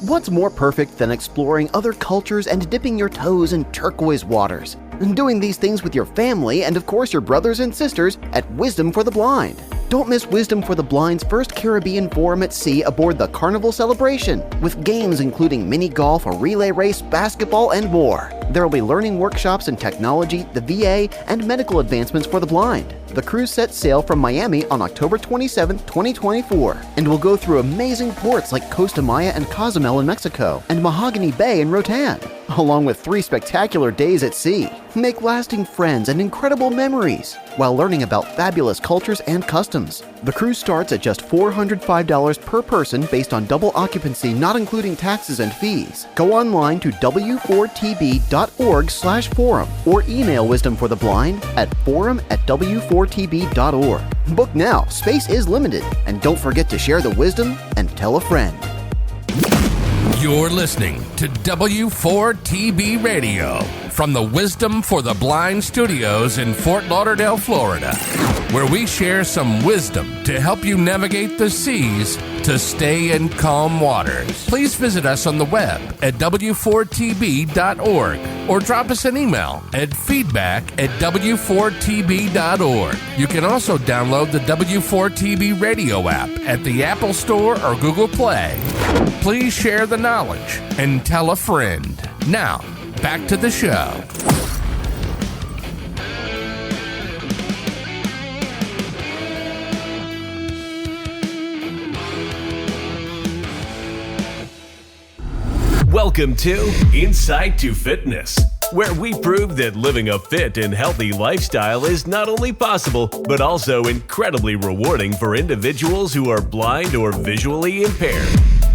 What's more perfect than exploring other cultures and dipping your toes in turquoise waters? Doing these things with your family and, of course, your brothers and sisters at Wisdom for the Blind. Don't miss Wisdom for the Blind's first Caribbean Forum at Sea aboard the Carnival Celebration, with games including mini golf, a relay race, basketball, and more. There will be learning workshops in technology, the VA, and medical advancements for the blind. The cruise sets sail from Miami on October 27, 2024, and will go through amazing ports like Costa Maya and Cozumel in Mexico, and Mahogany Bay in Roatan, along with 3 spectacular days at sea. Make lasting friends and incredible memories while learning about fabulous cultures and customs. The cruise starts at just $405 per person based on double occupancy, not including taxes and fees. Go online to w4tb.org/forum or email Wisdom for the Blind at forum@w4tb.org. Book now, space is limited, and don't forget to share the wisdom and tell a friend. You're listening to W4TB Radio from the Wisdom for the Blind studios in Fort Lauderdale, Florida, where we share some wisdom to help you navigate the seas to stay in calm waters. Please visit us on the web at w4tb.org or drop us an email at feedback@w4tb.org. You can also download the W4TB radio app at the Apple Store or Google Play. Please share the knowledge and tell a friend. Now, back to the show. Welcome to InSight to Fitness, where we prove that living a fit and healthy lifestyle is not only possible, but also incredibly rewarding for individuals who are blind or visually impaired.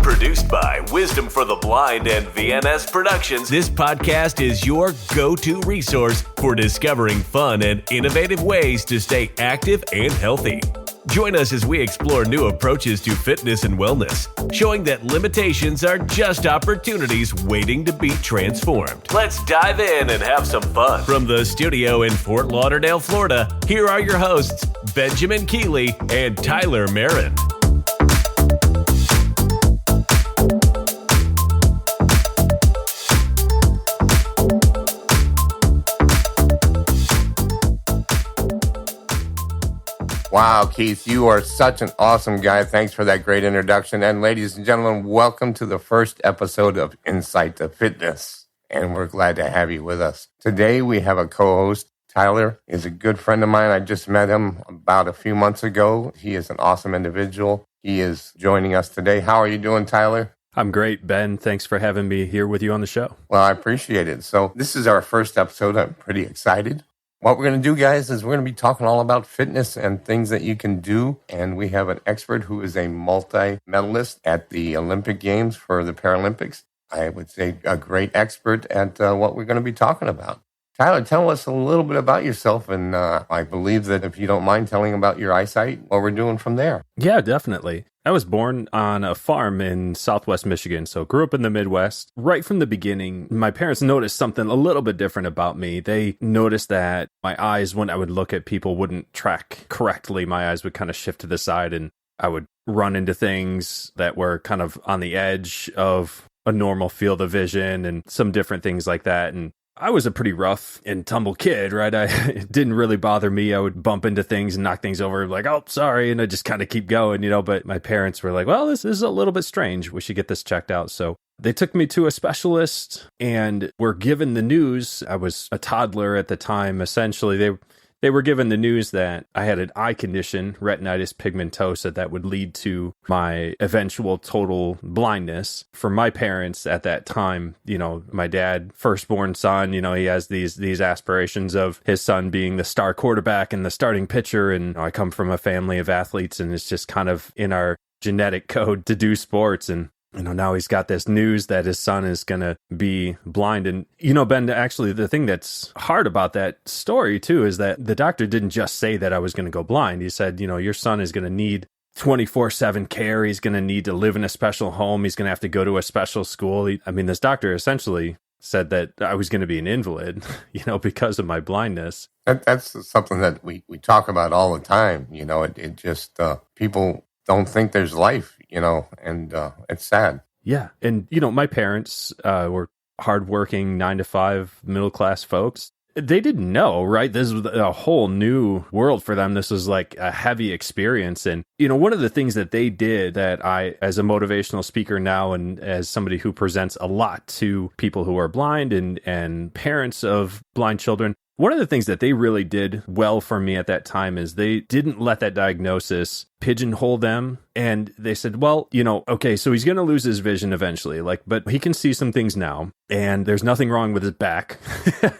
Produced by Wisdom for the Blind and VNS Productions, this podcast is your go-to resource for discovering fun and innovative ways to stay active and healthy. Join us as we explore new approaches to fitness and wellness, showing that limitations are just opportunities waiting to be transformed. Let's dive in and have some fun. From the studio in Fort Lauderdale, Florida, here are your hosts, Benjamin Keeley and Tyler Merren. Wow, Keith, you are such an awesome guy. Thanks for that great introduction. And ladies and gentlemen, welcome to the first episode of InSight to Fitness. And we're glad to have you with us. Today we have a co-host. Tyler is a good friend of mine. I just met him about a few months ago. He is an awesome individual. He is joining us today. How are you doing, Tyler? I'm great, Ben. Thanks for having me here with you on the show. Well, I appreciate it. So this is our first episode. I'm pretty excited. What we're going to do, guys, is we're going to be talking all about fitness and things that you can do. And we have an expert who is a multi-medalist at the Olympic Games for the Paralympics. I would say a great expert at what we're going to be talking about. Tyler, tell us a little bit about yourself. And I believe that if you don't mind telling about your eyesight, what we're doing from there. Yeah, definitely. I was born on a farm in Southwest Michigan, so grew up in the Midwest. Right from the beginning, my parents noticed something a little bit different about me. They noticed that my eyes, when I would look at people, wouldn't track correctly. My eyes would kind of shift to the side, and I would run into things that were kind of on the edge of a normal field of vision and some different things like that. And I was a pretty rough and tumble kid, right? It didn't really bother me. I would bump into things and knock things over, like, oh, sorry. And I just kind of keep going, but my parents were like, well, this is a little bit strange. We should get this checked out. So they took me to a specialist and were given the news. I was a toddler at the time. Essentially, they were given the news that I had an eye condition, retinitis pigmentosa, that would lead to my eventual total blindness. For my parents at that time, my dad, firstborn son, he has these aspirations of his son being the star quarterback and the starting pitcher. And I come from a family of athletes, and it's just kind of in our genetic code to do sports. And now he's got this news that his son is going to be blind. And, Ben, actually, the thing that's hard about that story, too, is that the doctor didn't just say that I was going to go blind. He said, your son is going to need 24/7 care. He's going to need to live in a special home. He's going to have to go to a special school. This doctor essentially said that I was going to be an invalid, because of my blindness. That's something that we talk about all the time. It just, people don't think there's life, and it's sad. Yeah. And, my parents were hardworking 9 to 5 middle-class folks. They didn't know, right? This was a whole new world for them. This was like a heavy experience. And, one of the things that they did that I, as a motivational speaker now, and as somebody who presents a lot to people who are blind and parents of blind children, one of the things that they really did well for me at that time is they didn't let that diagnosis pigeonhole them. And they said, well, okay, so he's going to lose his vision eventually, but he can see some things now, and there's nothing wrong with his back.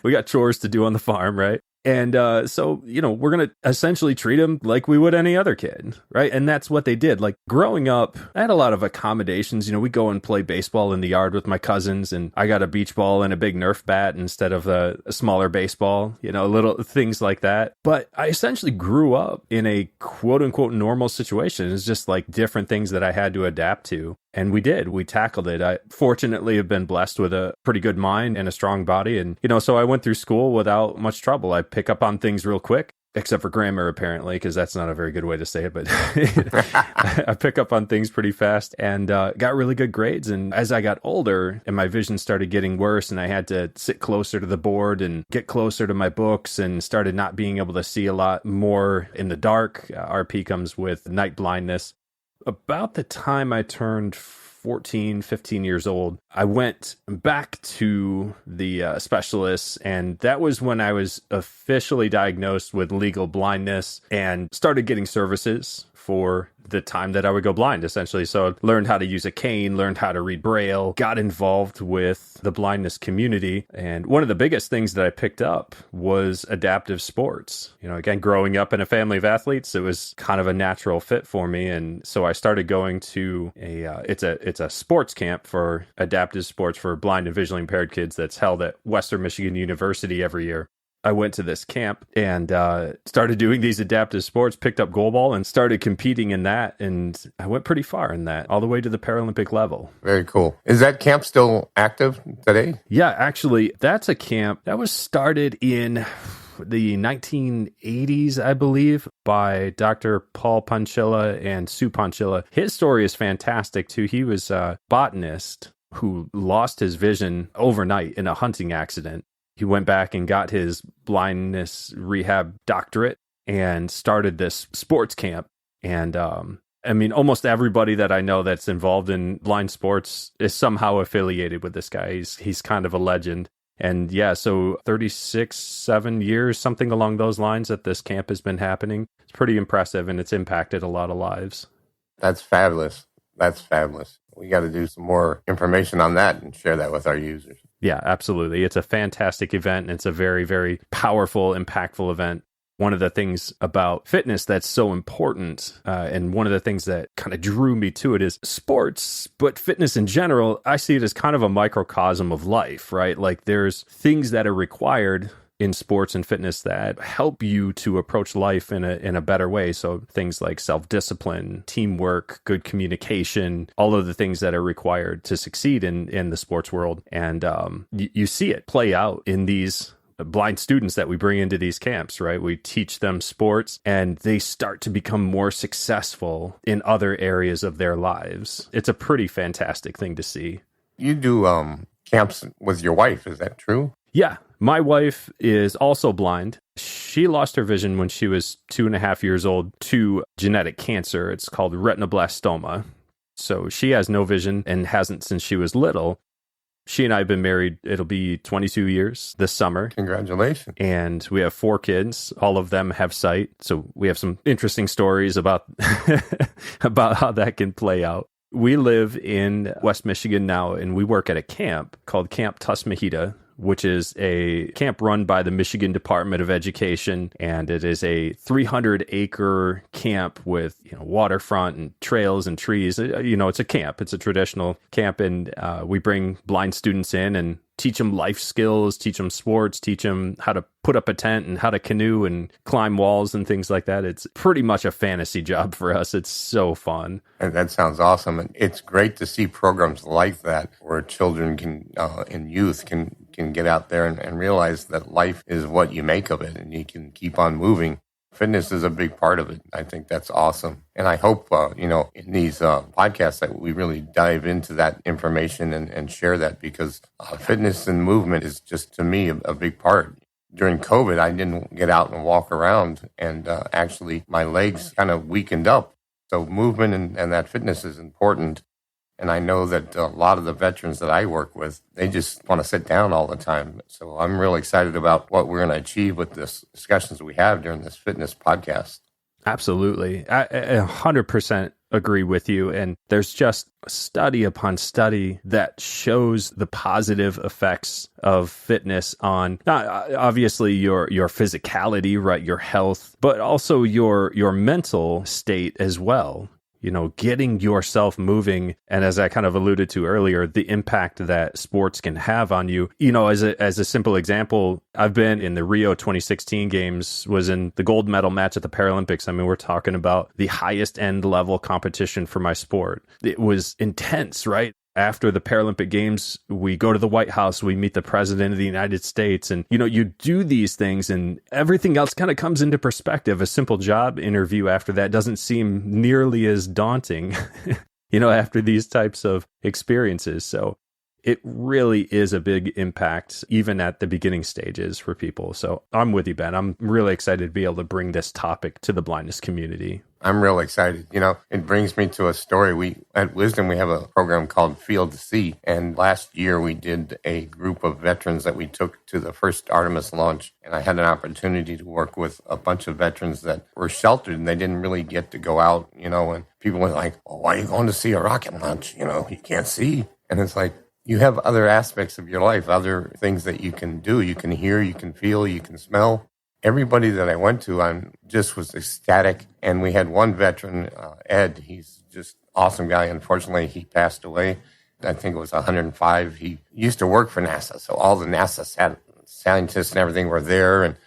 We got chores to do on the farm, right? And so, we're going to essentially treat him like we would any other kid, right? And that's what they did. Like growing up, I had a lot of accommodations. We go and play baseball in the yard with my cousins, and I got a beach ball and a big Nerf bat instead of a smaller baseball, little things like that. But I essentially grew up in a quote unquote normal situation. It's just like different things that I had to adapt to. And we tackled it. I fortunately have been blessed with a pretty good mind and a strong body. And, so I went through school without much trouble. I pick up on things real quick, except for grammar, apparently, because that's not a very good way to say it. But I pick up on things pretty fast and got really good grades. And as I got older and my vision started getting worse and I had to sit closer to the board and get closer to my books and started not being able to see a lot more in the dark, RP comes with night blindness. About the time I turned 14, 15 years old, I went back to the specialists, and that was when I was officially diagnosed with legal blindness and started getting services for the time that I would go blind, essentially. So I learned how to use a cane, learned how to read Braille, got involved with the blindness community. And one of the biggest things that I picked up was adaptive sports. Again, growing up in a family of athletes, it was kind of a natural fit for me. And so I started going to it's a sports camp for adaptive sports for blind and visually impaired kids that's held at Western Michigan University every year. I went to this camp and started doing these adaptive sports, picked up goalball and started competing in that. And I went pretty far in that, all the way to the Paralympic level. Very cool. Is that camp still active today? Yeah, actually, that's a camp that was started in the 1980s, I believe, by Dr. Paul Ponchilla and Sue Ponchilla. His story is fantastic, too. He was a botanist who lost his vision overnight in a hunting accident. He went back and got his blindness rehab doctorate and started this sports camp. And almost everybody that I know that's involved in blind sports is somehow affiliated with this guy. He's kind of a legend. And yeah, so 7 years, something along those lines that this camp has been happening. It's pretty impressive, and it's impacted a lot of lives. That's fabulous. That's fabulous. We got to do some more information on that and share that with our users. Yeah, absolutely. It's a fantastic event, and it's a very, very powerful, impactful event. One of the things about fitness that's so important, and one of the things that kind of drew me to it is sports, but fitness in general, I see it as kind of a microcosm of life, right? Like there's things that are required in sports and fitness that help you to approach life in a better way. So things like self-discipline, teamwork, good communication, all of the things that are required to succeed in the sports world. And you see it play out in these blind students that we bring into these camps, right? We teach them sports and they start to become more successful in other areas of their lives. It's a pretty fantastic thing to see. You do camps with your wife, is that true? Yeah. My wife is also blind. She lost her vision when she was 2.5 years old to genetic cancer. It's called retinoblastoma. So she has no vision and hasn't since she was little. She and I have been married, it'll be 22 years this summer. Congratulations. And we have 4 kids. All of them have sight. So we have some interesting stories about, about how that can play out. We live in West Michigan now, and we work at a camp called Camp Tusmahita, which is a camp run by the Michigan Department of Education. And it is a 300-acre camp with waterfront and trails and trees. It's a camp. It's a traditional camp. And we bring blind students in and teach them life skills, teach them sports, teach them how to put up a tent and how to canoe and climb walls and things like that. It's pretty much a fantasy job for us. It's so fun. And that sounds awesome. And it's great to see programs like that where children can, and youth can get out there and realize that life is what you make of it, and you can keep on moving. Fitness is a big part of it. I think that's awesome. And I hope, in these podcasts that we really dive into that information and share that, because fitness and movement is just, to me, a big part. During COVID, I didn't get out and walk around, and actually my legs kind of weakened up. So movement and that fitness is important. And I know that a lot of the veterans that I work with, they just want to sit down all the time. So I'm really excited about what we're going to achieve with this discussions we have during this fitness podcast. Absolutely. I 100% agree with you. And there's just study upon study that shows the positive effects of fitness on not obviously your physicality, right? Your health, but also your mental state as well. Getting yourself moving. And as I kind of alluded to earlier, the impact that sports can have on you. As a simple example, I've been in the Rio 2016 games, was in the gold medal match at the Paralympics. I mean, we're talking about the highest end level competition for my sport. It was intense, right? After the Paralympic Games, we go to the White House, we meet the President of the United States, and, you do these things and everything else kind of comes into perspective. A simple job interview after that doesn't seem nearly as daunting, after these types of experiences. So it really is a big impact, even at the beginning stages for people. So I'm with you, Ben. I'm really excited to be able to bring this topic to the blindness community. I'm real excited. It brings me to a story. At Wisdom, we have a program called Field to See. And last year, we did a group of veterans that we took to the first Artemis launch. And I had an opportunity to work with a bunch of veterans that were sheltered and they didn't really get to go out, and people were like, well, why are you going to see a rocket launch? You can't see. And it's like, you have other aspects of your life, other things that you can do. You can hear, you can feel, you can smell. Everybody that I went to, I just was ecstatic. And we had one veteran, Ed. He's just awesome guy. Unfortunately, he passed away. I think it was 105. He used to work for NASA. So all the NASA scientists and everything were there and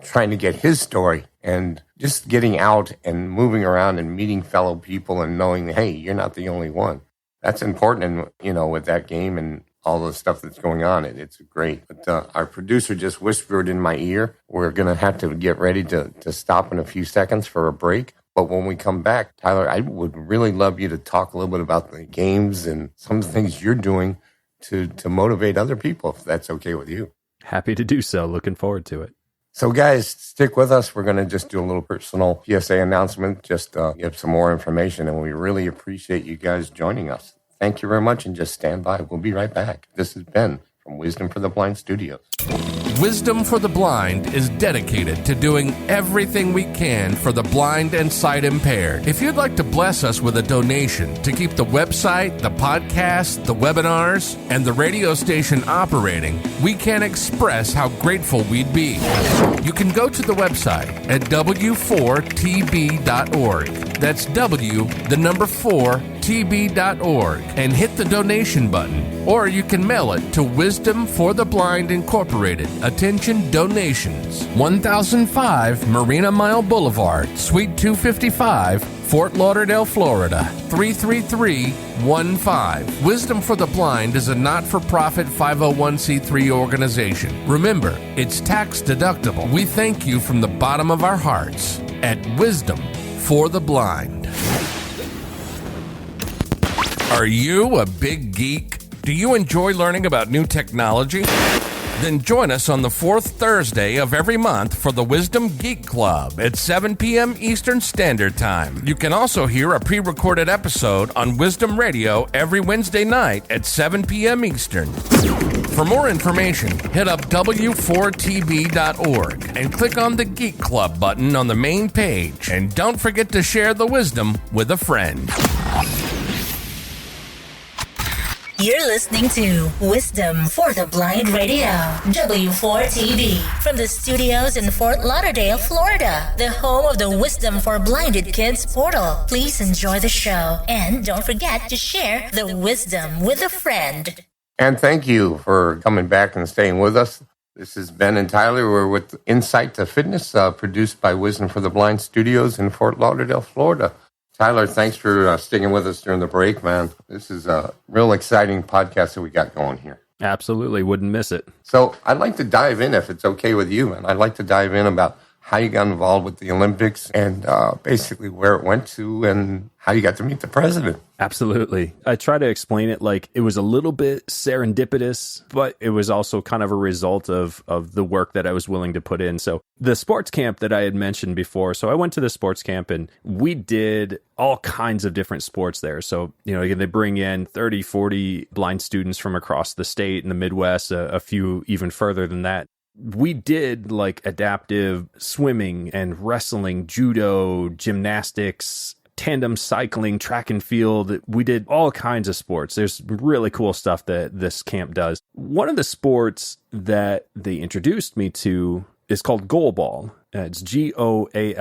trying to get his story. And just getting out and moving around and meeting fellow people and knowing, hey, you're not the only one. That's important, and with that game and all the stuff that's going on, it's great. But our producer just whispered in my ear, we're going to have to get ready to stop in a few seconds for a break. But when we come back, Tyler, I would really love you to talk a little bit about the games and some of the things you're doing to motivate other people, if that's okay with you. Happy to do so. Looking forward to it. So guys, stick with us. We're going to just do a little personal PSA announcement, just give some more information, and we really appreciate you guys joining us. Thank you very much, and just stand by. We'll be right back. This is Ben from Wisdom for the Blind Studios. Wisdom for the Blind is dedicated to doing everything we can for the blind and sight impaired. If you'd like to bless us with a donation to keep the website, the podcast, the webinars, and the radio station operating, we can't express how grateful we'd be. You can go to the website at w4tb.org. That's w4tb.org and hit the donation button. Or you can mail it to Wisdom for the Blind Incorporated. Attention donations. 1005 Marina Mile Boulevard, Suite 255, Fort Lauderdale, Florida, 33315. Wisdom for the Blind is a not-for-profit 501c3 organization. Remember, it's tax deductible. We thank you from the bottom of our hearts at Wisdom for the Blind. Are you a big geek? Do you enjoy learning about new technology? Then join us on the fourth Thursday of every month for the Wisdom Geek Club at 7 p.m. Eastern Standard Time. You can also hear a pre-recorded episode on Wisdom Radio every Wednesday night at 7 p.m. Eastern. For more information, hit up w4tb.org and click on the Geek Club button on the main page. And don't forget to share the wisdom with a friend. You're listening to Wisdom for the Blind Radio, W4TV, from the studios in Fort Lauderdale, Florida, the home of the Wisdom for Blinded Kids portal. Please enjoy the show, and don't forget to share the wisdom with a friend. And thank you for coming back and staying with us. This is Ben and Tyler. We're with InSight to Fitness, produced by Wisdom for the Blind Studios in Fort Lauderdale, Florida. Tyler, thanks for sticking with us during the break, man. This is a real exciting podcast that we got going here. Absolutely. Wouldn't miss it. So I'd like to dive in, if it's okay with you, man. I'd like to dive in about how you got involved with the Olympics and basically where it went to and how you got to meet the president. Absolutely. I try to explain it like it was a little bit serendipitous, but it was also kind of a result of the work that I was willing to put in. So the sports camp that I had mentioned before, so I went to the sports camp and we did all kinds of different sports there. So, they bring in 30, 40 blind students from across the state and the Midwest, a few even further than that. We did like adaptive swimming and wrestling, judo, gymnastics, tandem cycling, track and field. We did all kinds of sports. There's really cool stuff that this camp does. One of the sports that they introduced me to is called goalball. It's goalball,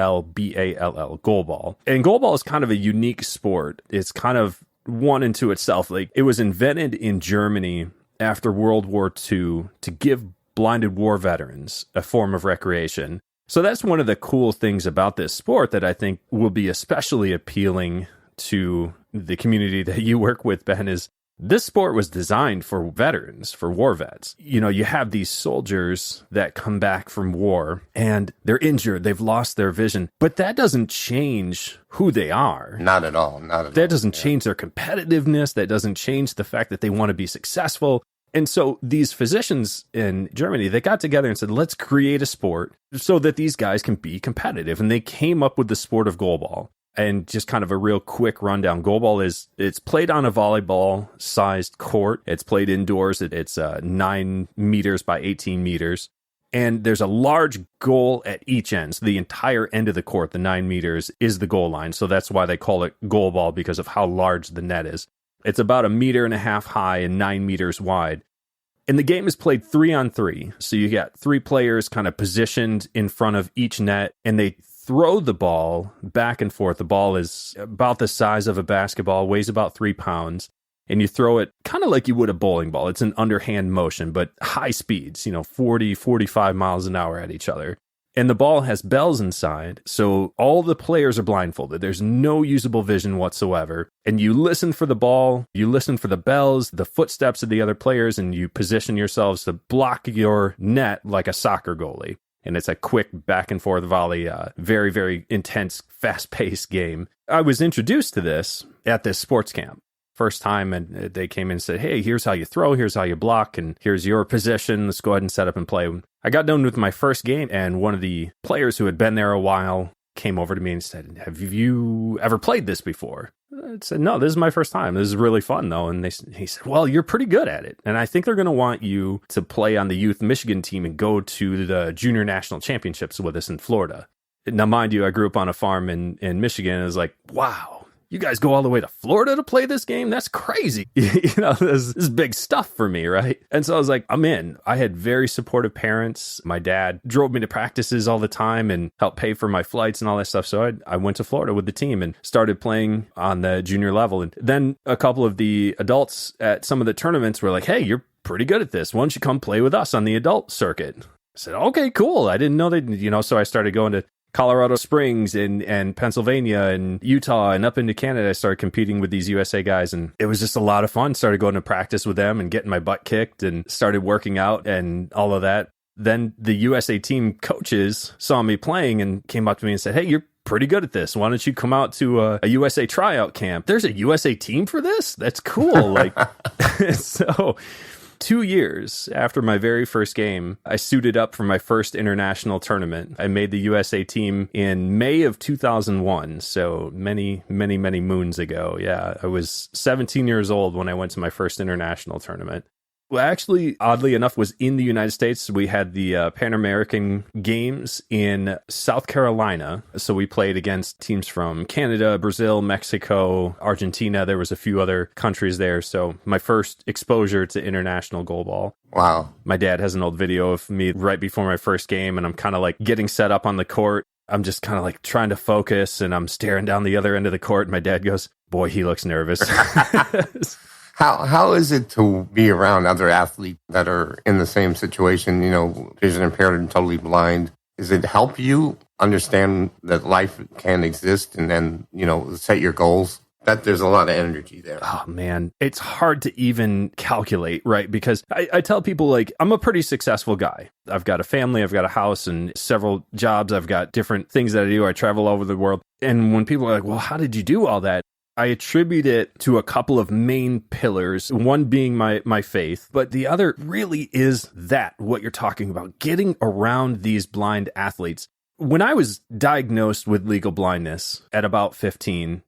goalball. And goalball is kind of a unique sport. It's kind of one into itself. Like, it was invented in Germany after World War II to give blinded war veterans a form of recreation. So that's one of the cool things about this sport that I think will be especially appealing to the community that you work with, Ben, is this sport was designed for veterans, for war vets. You have these soldiers that come back from war and they're injured, they've lost their vision, but that doesn't change who they are. Not at all. That doesn't change their competitiveness. That doesn't change the fact that they want to be successful. And so these physicians in Germany, they got together and said, let's create a sport so that these guys can be competitive. And they came up with the sport of goalball. And just kind of a real quick rundown. Goalball it's played on a volleyball-sized court. It's played indoors. It's 9 meters by 18 meters. And there's a large goal at each end. So the entire end of the court, the 9 meters, is the goal line. So that's why they call it goalball, because of how large the net is. It's about 1.5 meters high and 9 meters wide. And the game is played 3-on-3. So you got 3 players kind of positioned in front of each net, and they throw the ball back and forth. The ball is about the size of a basketball, weighs about 3 pounds, and you throw it kind of like you would a bowling ball. It's an underhand motion, but high speeds, 40, 45 miles an hour at each other. And the ball has bells inside, so all the players are blindfolded. There's no usable vision whatsoever. And you listen for the ball, you listen for the bells, the footsteps of the other players, and you position yourselves to block your net like a soccer goalie. And it's a quick back and forth volley, very, very intense, fast-paced game. I was introduced to this at this sports camp. First time, and they came in and said, hey, here's how you throw, here's how you block, and here's your position. Let's go ahead and set up and play. I got done with my first game, and one of the players who had been there a while came over to me and said, have you ever played this before? I said, no, this is my first time. This is really fun, though. And he said, well, you're pretty good at it. And I think they're going to want you to play on the youth Michigan team and go to the junior national championships with us in Florida. Now, mind you, I grew up on a farm in Michigan. And I was like, wow. You guys go all the way to Florida to play this game? That's crazy. This is big stuff for me, right? And so I was like, I'm in. I had very supportive parents. My dad drove me to practices all the time and helped pay for my flights and all that stuff. So I went to Florida with the team and started playing on the junior level. And then a couple of the adults at some of the tournaments were like, hey, you're pretty good at this. Why don't you come play with us on the adult circuit? I said, okay, cool. I didn't know that, so I started going to Colorado Springs and Pennsylvania and Utah and up into Canada. I started competing with these USA guys, and it was just a lot of fun. Started going to practice with them and getting my butt kicked and started working out and all of that. Then the USA team coaches saw me playing and came up to me and said, hey, you're pretty good at this. Why don't you come out to a USA tryout camp? There's a USA team for this? That's cool. So 2 years after my very first game, I suited up for my first international tournament. I made the USA team in May of 2001, so many, many, many moons ago. Yeah, I was 17 years old when I went to my first international tournament. Well, actually, oddly enough, was in the United States. We had the Pan American Games in South Carolina. So we played against teams from Canada, Brazil, Mexico, Argentina. There was a few other countries there. So my first exposure to international goalball. Wow. My dad has an old video of me right before my first game, and I'm kind of like getting set up on the court. I'm just kind of like trying to focus, and I'm staring down the other end of the court. And my dad goes, boy, he looks nervous. How is it to be around other athletes that are in the same situation, vision impaired and totally blind? Does it help you understand that life can exist and then, set your goals that there's a lot of energy there. Oh, man. It's hard to even calculate, right? Because I tell people, like, I'm a pretty successful guy. I've got a family, I've got a house and several jobs. I've got different things that I do. I travel all over the world. And when people are like, well, how did you do all that? I attribute it to a couple of main pillars, one being my faith, but the other really is that, what you're talking about, getting around these blind athletes. When I was diagnosed with legal blindness at about 15,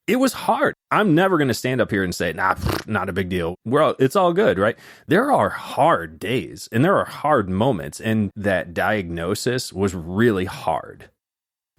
it was hard. I'm never going to stand up here and say, nah, not a big deal. Well, it's all good, right? There are hard days and there are hard moments, and that diagnosis was really hard.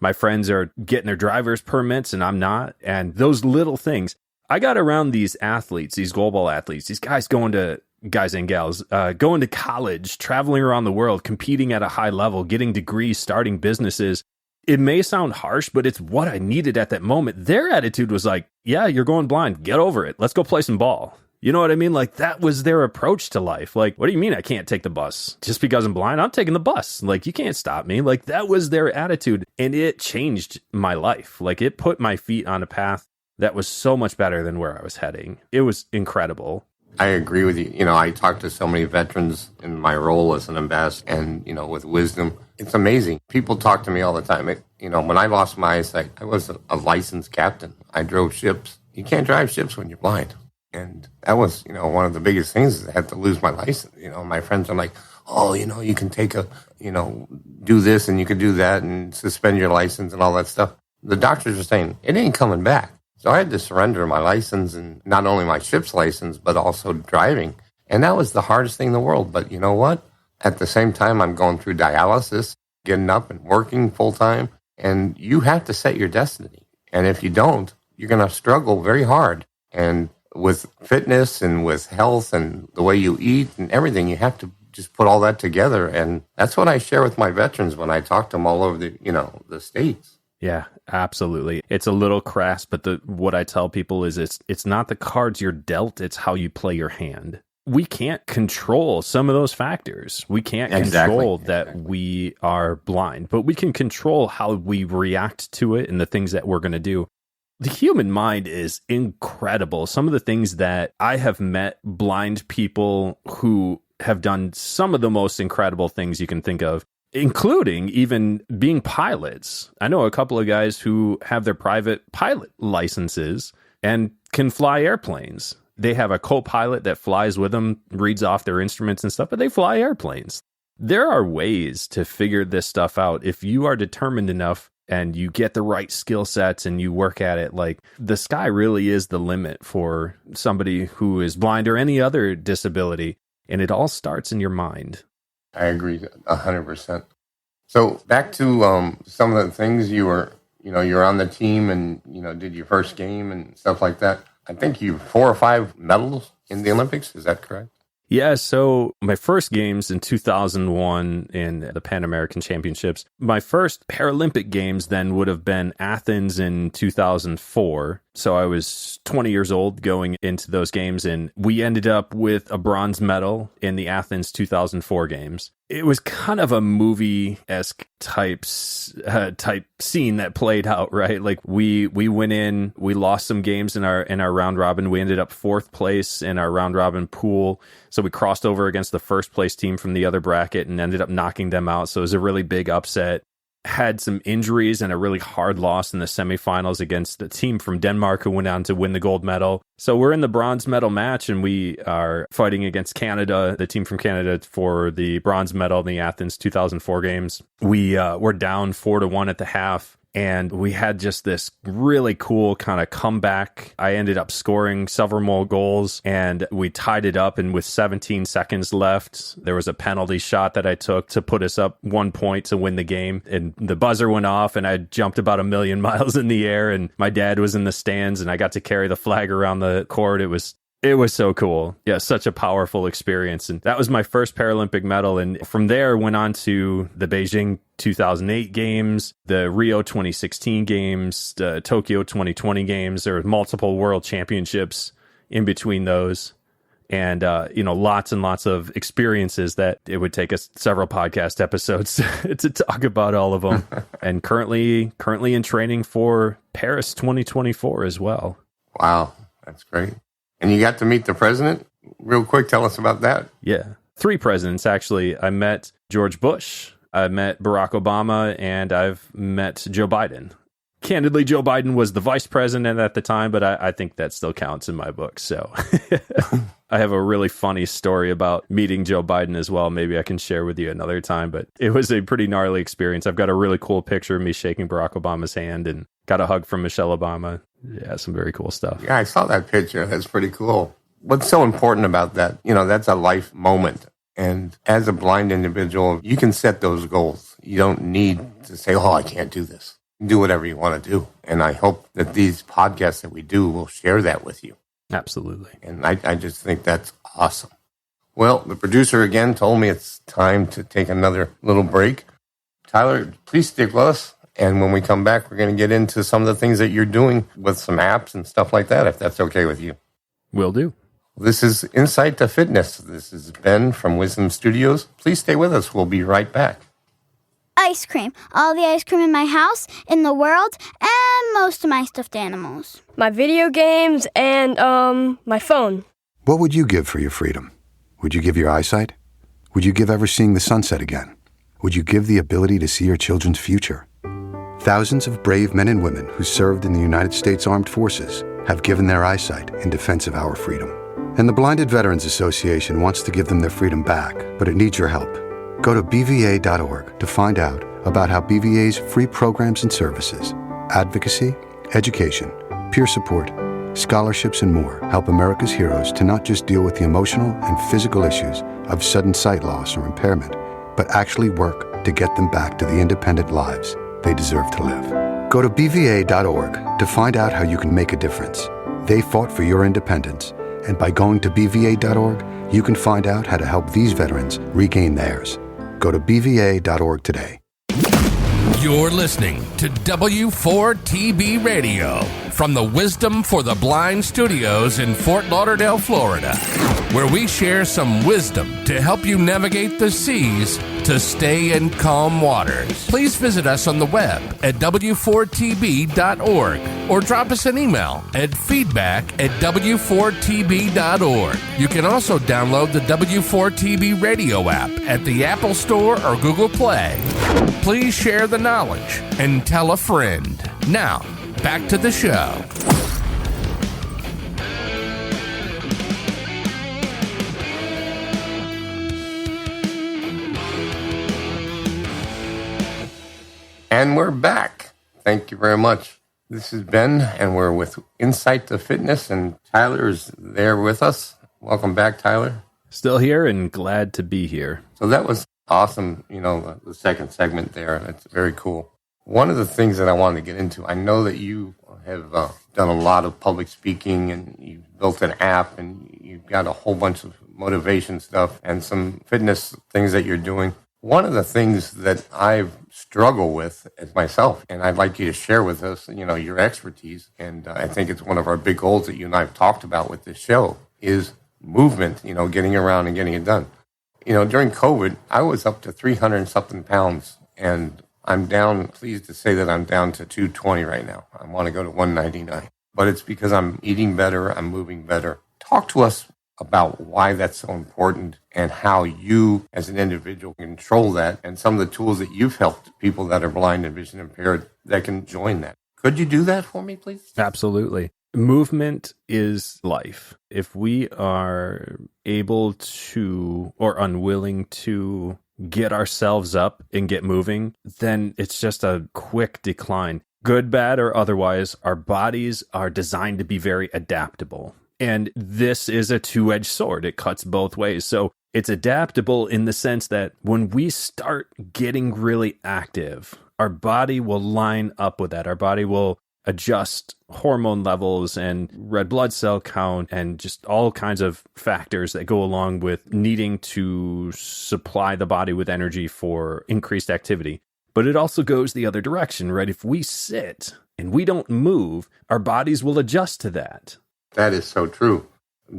My friends are getting their driver's permits and I'm not. And those little things, I got around these athletes, these goalball athletes, these guys guys and gals, going to college, traveling around the world, competing at a high level, getting degrees, starting businesses. It may sound harsh, but it's what I needed at that moment. Their attitude was like, yeah, you're going blind. Get over it. Let's go play some ball. You know what I mean? Like, that was their approach to life. Like, what do you mean I can't take the bus? Just because I'm blind, I'm taking the bus. Like, you can't stop me. Like, that was their attitude. And it changed my life. Like, it put my feet on a path that was so much better than where I was heading. It was incredible. I agree with you. You know, I talk to so many veterans in my role as an ambassador and, you know, with wisdom. It's amazing. People talk to me all the time. When I lost my eyesight, I was a licensed captain. I drove ships. You can't drive ships when you're blind. And that was, one of the biggest things is I had to lose my license. My friends are like, oh, you can take do this and you can do that and suspend your license and all that stuff. The doctors are saying, it ain't coming back. So I had to surrender my license, and not only my ship's license, but also driving. And that was the hardest thing in the world. But you know what? At the same time, I'm going through dialysis, getting up and working full time. And you have to set your destiny. And if you don't, you're going to struggle very hard. And with fitness and with health and the way you eat and everything, you have to just put all that together. And that's what I share with my veterans when I talk to them all over the States. Yeah, absolutely. It's a little crass, but what I tell people is it's not the cards you're dealt, it's how you play your hand. We can't control some of those factors. We can't control that we are blind, but we can control how we react to it and the things that we're going to do. The human mind is incredible. Some of the things that I have met blind people who have done some of the most incredible things you can think of, including even being pilots. I know a couple of guys who have their private pilot licenses and can fly airplanes. They have a co-pilot that flies with them, reads off their instruments and stuff, but they fly airplanes. There are ways to figure this stuff out. If you are determined enough and you get the right skill sets and you work at it, like, the sky really is the limit for somebody who is blind or any other disability. And it all starts in your mind. I agree 100%. So back to some of the things you were on the team and, did your first game and stuff like that. I think you have 4 or 5 medals in the Olympics. Is that correct? Yeah, so my first games in 2001 in the Pan American Championships. My first Paralympic games then would have been Athens in 2004. So I was 20 years old going into those games, and we ended up with a bronze medal in the Athens 2004 games. It was kind of a movie-esque type scene that played out, right? Like we went in, we lost some games in our round robin. We ended up 4th place in our round robin pool. So we crossed over against the first place team from the other bracket and ended up knocking them out. So it was a really big upset. Had some injuries and a really hard loss in the semifinals against the team from Denmark who went on to win the gold medal. So we're in the bronze medal match and we are fighting against Canada, the team from Canada, for the bronze medal in the Athens 2004 games. We were down 4-1 at the half. And we had just this really cool kind of comeback. I ended up scoring several more goals and we tied it up. And with 17 seconds left, there was a penalty shot that I took to put us up 1 point to win the game. And the buzzer went off and I jumped about 1,000,000 miles in the air. And my dad was in the stands and I got to carry the flag around the court. It was so cool. Yeah, such a powerful experience. And that was my first Paralympic medal. And from there, went on to the Beijing 2008 games, the Rio 2016 games, the Tokyo 2020 games. There were multiple world championships in between those. And, lots and lots of experiences that it would take us several podcast episodes to talk about all of them. And currently in training for Paris 2024 as well. Wow, that's great. And you got to meet the president? Real quick, tell us about that. Yeah. 3 presidents, actually. I met George Bush, I met Barack Obama, and I've met Joe Biden. Candidly, Joe Biden was the vice president at the time, but I think that still counts in my book. So I have a really funny story about meeting Joe Biden as well. Maybe I can share with you another time, but it was a pretty gnarly experience. I've got a really cool picture of me shaking Barack Obama's hand and got a hug from Michelle Obama. Yeah, some very cool stuff. Yeah, I saw that picture. That's pretty cool. What's so important about that? That's a life moment. And as a blind individual, you can set those goals. You don't need to say, I can't do this. Do whatever you want to do. And I hope that these podcasts that we do will share that with you. Absolutely. And I just think that's awesome. Well, the producer again told me it's time to take another little break. Tyler, please stick with us. And when we come back, we're going to get into some of the things that you're doing with some apps and stuff like that, if that's okay with you. Will do. This is InSight to Fitness. This is Ben from Wisdom Studios. Please stay with us. We'll be right back. Ice cream. All the ice cream in my house, in the world, and most of my stuffed animals. My video games and, my phone. What would you give for your freedom? Would you give your eyesight? Would you give ever seeing the sunset again? Would you give the ability to see your children's future? Thousands of brave men and women who served in the United States Armed Forces have given their eyesight in defense of our freedom. And the Blinded Veterans Association wants to give them their freedom back, but it needs your help. Go to BVA.org to find out about how BVA's free programs and services, advocacy, education, peer support, scholarships, and more help America's heroes to not just deal with the emotional and physical issues of sudden sight loss or impairment, but actually work to get them back to the independent lives they deserve to live. Go to BVA.org to find out how you can make a difference. They fought for your independence, and by going to BVA.org, you can find out how to help these veterans regain theirs. Go to BVA.org today. You're listening to W4TB Radio from the Wisdom for the Blind Studios in Fort Lauderdale, Florida, where we share some wisdom to help you navigate the seas to stay in calm waters. Please visit us on the web at w4tb.org or drop us an email at feedback@w4tb.org. You can also download the W4TB radio app at the Apple Store or Google Play. Please share the knowledge and tell a friend. Now, back to the show. And we're back. Thank you very much. This is Ben, and we're with InSight to Fitness, and Tyler is there with us. Welcome back, Tyler. Still here and glad to be here. So that was awesome, the second segment there. That's very cool. One of the things that I wanted to get into, I know that you have done a lot of public speaking, and you've built an app, and you've got a whole bunch of motivation stuff and some fitness things that you're doing. One of the things that I struggle with as myself, and I'd like you to share with us, your expertise, and I think it's one of our big goals that you and I have talked about with this show, is movement, getting around and getting it done. During COVID, I was up to 300 and something pounds, and I'm down, pleased to say that I'm down to 220 right now. I want to go to 199, but it's because I'm eating better, I'm moving better. Talk to us about why that's so important and how you as an individual control that, and some of the tools that you've helped people that are blind and vision impaired that can join that. Could you do that for me, please? Absolutely. Movement is life. If we are able to or unwilling to get ourselves up and get moving, then it's just a quick decline. Good, bad, or otherwise, our bodies are designed to be very adaptable. And this is a two-edged sword. It cuts both ways. So it's adaptable in the sense that when we start getting really active, our body will line up with that. Our body will adjust hormone levels and red blood cell count and just all kinds of factors that go along with needing to supply the body with energy for increased activity. But it also goes the other direction, right? If we sit and we don't move, our bodies will adjust to that. That is so true.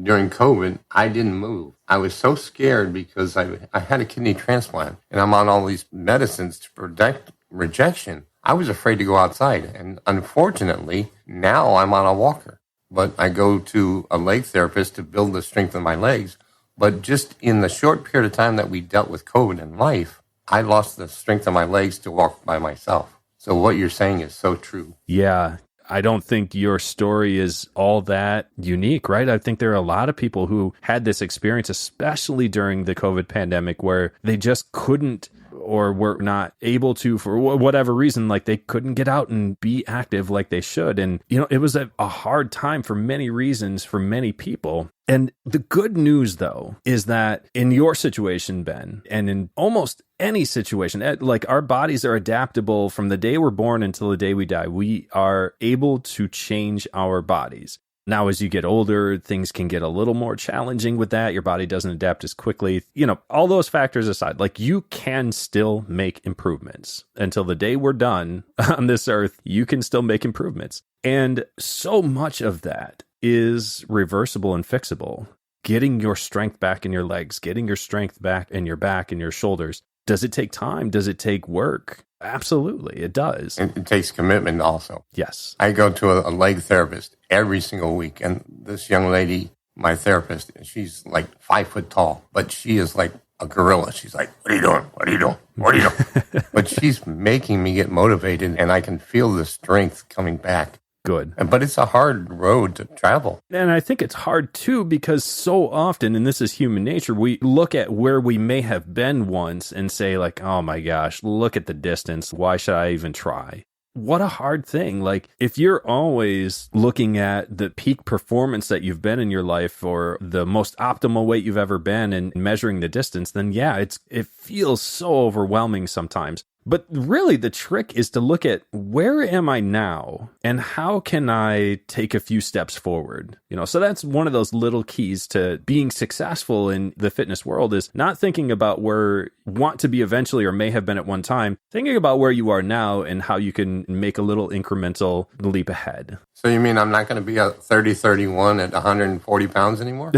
During COVID, I didn't move. I was so scared because I had a kidney transplant and I'm on all these medicines to protect rejection. I was afraid to go outside. And unfortunately, now I'm on a walker. but I go to a leg therapist to build the strength of my legs. But just in the short period of time that we dealt with COVID in life, I lost the strength of my legs to walk by myself. So what you're saying is so true. Yeah. I don't think your story is all that unique, right? I think there are a lot of people who had this experience, especially during the COVID pandemic, where they just couldn't or were not able to, for whatever reason, like they couldn't get out and be active like they should. And, it was a hard time for many reasons for many people. And the good news, though, is that in your situation, Ben, and in almost any situation, like our bodies are adaptable from the day we're born until the day we die. We are able to change our bodies. Now, as you get older, things can get a little more challenging with that. Your body doesn't adapt as quickly. All those factors aside, like you can still make improvements. Until the day we're done on this earth, you can still make improvements. And so much of that is reversible and fixable. Getting your strength back in your legs, getting your strength back in your back and your shoulders. Does it take time? Does it take work? Absolutely, it does. It takes commitment also. Yes. I go to a leg therapist every single week, and this young lady, my therapist, she's like 5 foot tall, but she is like a gorilla. She's like, "What are you doing? What are you doing? What are you doing?" But she's making me get motivated, and I can feel the strength coming back. Good. But it's a hard road to travel. And I think it's hard too, because so often, and this is human nature, we look at where we may have been once and say like, oh my gosh, look at the distance. Why should I even try? What a hard thing. Like if you're always looking at the peak performance that you've been in your life or the most optimal weight you've ever been and measuring the distance, then yeah, it feels so overwhelming sometimes. But really the trick is to look at where am I now and how can I take a few steps forward? So that's one of those little keys to being successful in the fitness world is not thinking about where you want to be eventually or may have been at one time, thinking about where you are now and how you can make a little incremental leap ahead. So you mean I'm not going to be a 30-31 at 140 pounds anymore?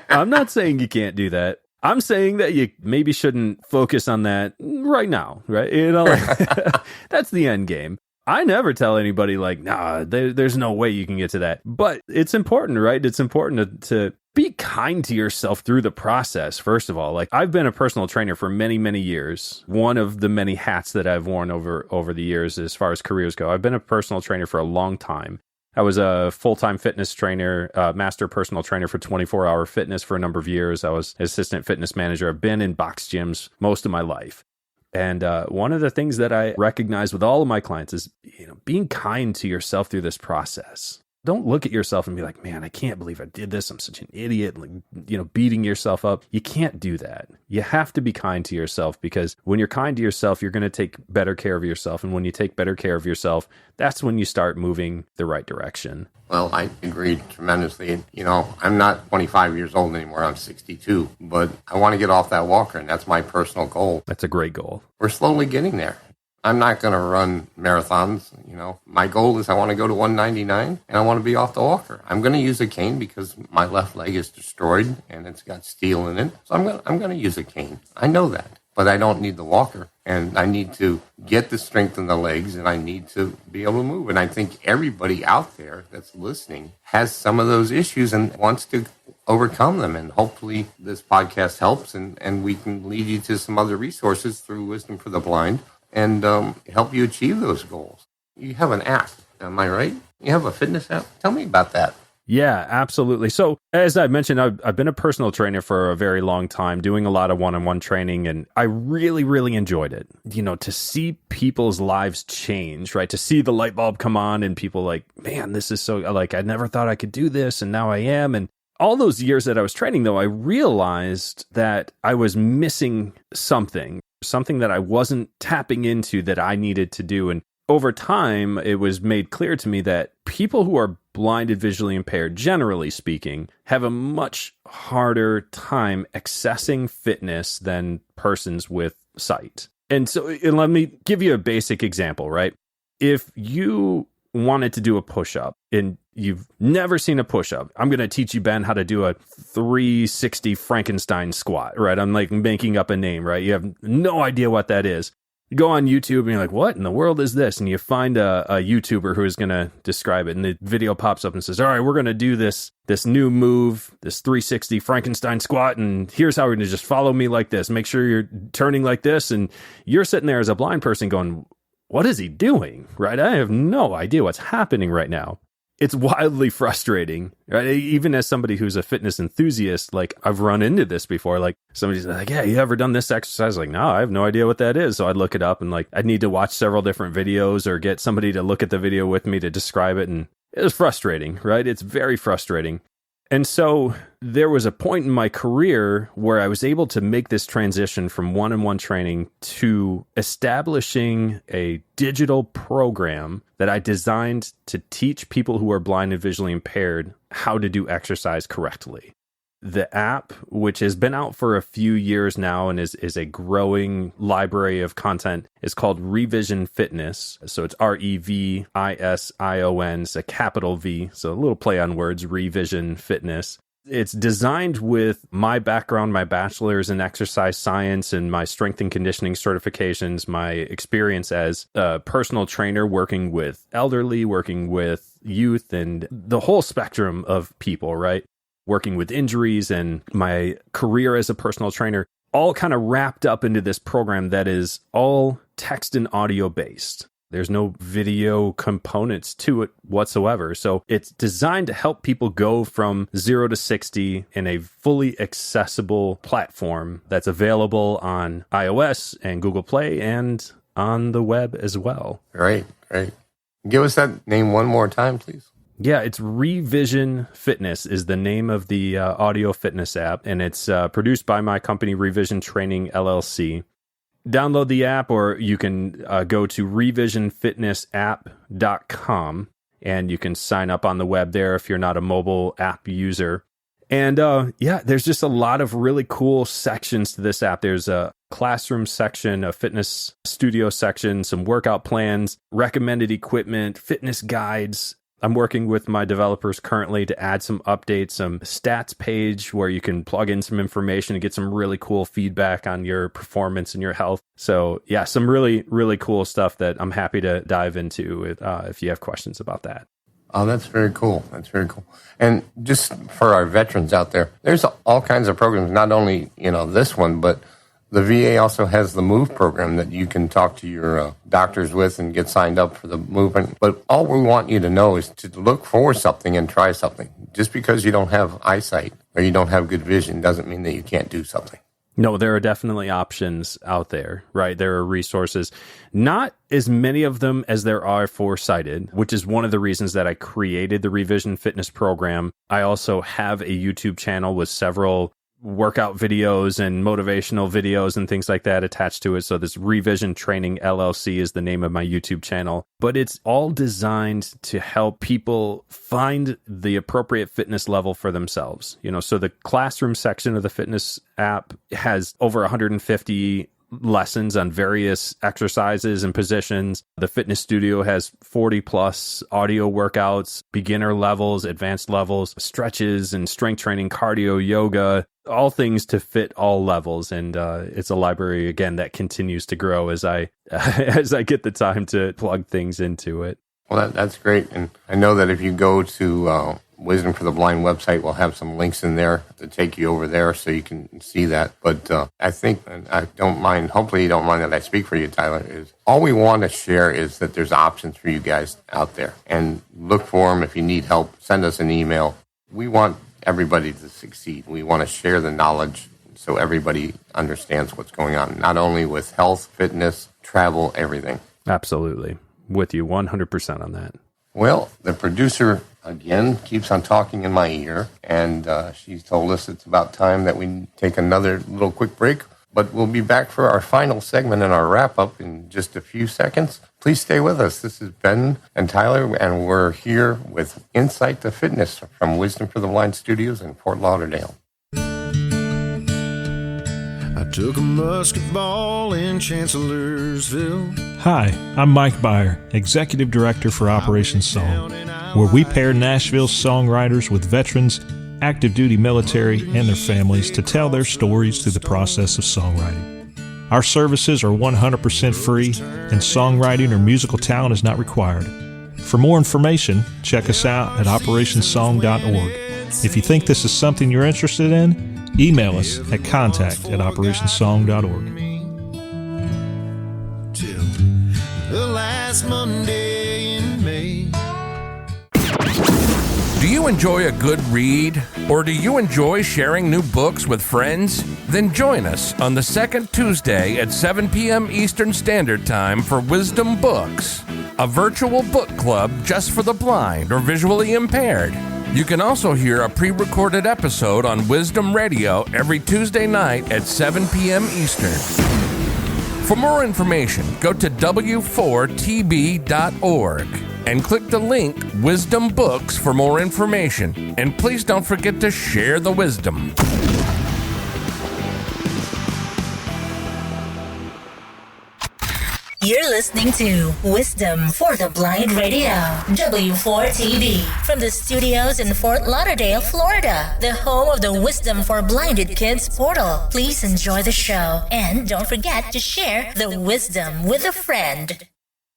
I'm not saying you can't do that. I'm saying that you maybe shouldn't focus on that right now, right? That's the end game. I never tell anybody like, nah, there's no way you can get to that. But it's important, right? It's important to be kind to yourself through the process, first of all. Like I've been a personal trainer for many, many years. One of the many hats that I've worn over the years as far as careers go. I've been a personal trainer for a long time. I was a full-time fitness trainer, master personal trainer for 24-Hour Fitness for a number of years. I was assistant fitness manager. I've been in box gyms most of my life. And one of the things that I recognize with all of my clients is, being kind to yourself through this process. Don't look at yourself and be like, man, I can't believe I did this. I'm such an idiot. Like, beating yourself up. You can't do that. You have to be kind to yourself because when you're kind to yourself, you're going to take better care of yourself. And when you take better care of yourself, that's when you start moving the right direction. Well, I agree tremendously. I'm not 25 years old anymore. I'm 62, but I want to get off that walker, and that's my personal goal. That's a great goal. We're slowly getting there. I'm not going to run marathons. My goal is I want to go to 199 and I want to be off the walker. I'm going to use a cane because my left leg is destroyed and it's got steel in it. So I'm going to use a cane. I know that, but I don't need the walker, and I need to get the strength in the legs, and I need to be able to move. And I think everybody out there that's listening has some of those issues and wants to overcome them. And hopefully this podcast helps, and we can lead you to some other resources through Wisdom for the Blind and help you achieve those goals. You have an app, am I right? You have a fitness app? Tell me about that. Yeah, absolutely. So as I mentioned, I've been a personal trainer for a very long time, doing a lot of one-on-one training, and I really, really enjoyed it. To see people's lives change, right? To see the light bulb come on and people like, man, this is so, like, I never thought I could do this, and now I am. And all those years that I was training, though, I realized that I was missing something that I wasn't tapping into that I needed to do. And over time, it was made clear to me that people who are blinded, visually impaired, generally speaking, have a much harder time accessing fitness than persons with sight. And so let me give you a basic example, right? If you wanted to do a push-up and you've never seen a push-up, I'm going to teach you, Ben, how to do a 360 Frankenstein squat, right? I'm like making up a name, right? You have no idea what that is. go on YouTube and you're like, what in the world is this? And you find a YouTuber who is going to describe it. And the video pops up and says, all right, we're going to do this new move, this 360 Frankenstein squat. And here's how we're going to just follow me like this. Make sure you're turning like this. And you're sitting there as a blind person going, what is he doing? Right? I have no idea what's happening right now. It's wildly frustrating, right? Even as somebody who's a fitness enthusiast, like I've run into this before. Like somebody's like, yeah, you ever done this exercise? Like, no, I have no idea what that is. So I'd look it up and like I'd need to watch several different videos or get somebody to look at the video with me to describe it. And it was frustrating, right? It's very frustrating. And so there was a point in my career where I was able to make this transition from one-on-one training to establishing a digital program that I designed to teach people who are blind and visually impaired how to do exercise correctly. The app, which has been out for a few years now and is a growing library of content, is called Revision Fitness. So it's Revision, it's a capital V, so a little play on words, Revision Fitness. It's designed with my background, my bachelor's in exercise science and my strength and conditioning certifications, my experience as a personal trainer working with elderly, working with youth, and the whole spectrum of people, right? Working with injuries and my career as a personal trainer, all kind of wrapped up into this program that is all text and audio based. There's no video components to it whatsoever. So it's designed to help people go from 0 to 60 in a fully accessible platform that's available on iOS and Google Play and on the web as well. Great. Give us that name one more time, please. Yeah, it's Revision Fitness is the name of the audio fitness app, and it's produced by my company, Revision Training, LLC. Download the app, or you can go to revisionfitnessapp.com, and you can sign up on the web there if you're not a mobile app user. And there's just a lot of really cool sections to this app. There's a classroom section, a fitness studio section, some workout plans, recommended equipment, fitness guides. I'm working with my developers currently to add some updates, some stats page where you can plug in some information and get some really cool feedback on your performance and your health. So yeah, some really, really cool stuff that I'm happy to dive into if you have questions about that. Oh, that's very cool. And just for our veterans out there, there's all kinds of programs, not only, this one, but the VA also has the MOVE program that you can talk to your doctors with and get signed up for the movement. But all we want you to know is to look for something and try something. Just because you don't have eyesight or you don't have good vision doesn't mean that you can't do something. No, there are definitely options out there, right? There are resources, not as many of them as there are for sighted, which is one of the reasons that I created the Revision Fitness program. I also have a YouTube channel with several workout videos and motivational videos and things like that attached to it. So this Revision Training LLC is the name of my YouTube channel, but it's all designed to help people find the appropriate fitness level for themselves. So the classroom section of the fitness app has over 150 lessons on various exercises and positions. The fitness studio has 40 plus audio workouts, beginner levels, advanced levels, stretches and strength training, cardio, yoga, all things to fit all levels. And it's a library, again, that continues to grow as I get the time to plug things into it. Well, that's great. And I know that if you go to Wisdom for the Blind website, we'll have some links in there to take you over there so you can see that. But I think, and I don't mind, hopefully you don't mind that I speak for you, Tyler, is all we want to share is that there's options for you guys out there. And look for them. If you need help, send us an email. We want everybody to succeed. We want to share the knowledge so everybody understands what's going on, not only with health, fitness, travel, everything. Absolutely. With you 100% on that. Well, the producer, again, keeps on talking in my ear, and she's told us it's about time that we take another little quick break. But we'll be back for our final segment and our wrap-up in just a few seconds. Please stay with us. This is Ben and Tyler, and we're here with InSight to Fitness from Wisdom for the Blind Studios in Fort Lauderdale. I took a musket ball in Chancellorsville. Hi, I'm Mike Byer, Executive Director for Operation Song, where we pair Nashville songwriters with veterans, active duty military, and their families to tell their stories through the process of songwriting. Our services are 100% free, and songwriting or musical talent is not required. For more information, check us out at operationsong.org. If you think this is something you're interested in, email us at contact@operationsong.org. Till the last Monday in May. Do you enjoy a good read? Or do you enjoy sharing new books with friends? Then join us on the second Tuesday at 7 p.m. Eastern Standard Time for Wisdom Books, a virtual book club just for the blind or visually impaired. You can also hear a pre-recorded episode on Wisdom Radio every Tuesday night at 7 p.m. Eastern. For more information, go to w4tb.org and click the link Wisdom Books for more information. And please don't forget to share the wisdom. You're listening to Wisdom for the Blind Radio, W4TV, from the studios in Fort Lauderdale, Florida, the home of the Wisdom for Blinded Kids portal. Please enjoy the show, and don't forget to share the wisdom with a friend.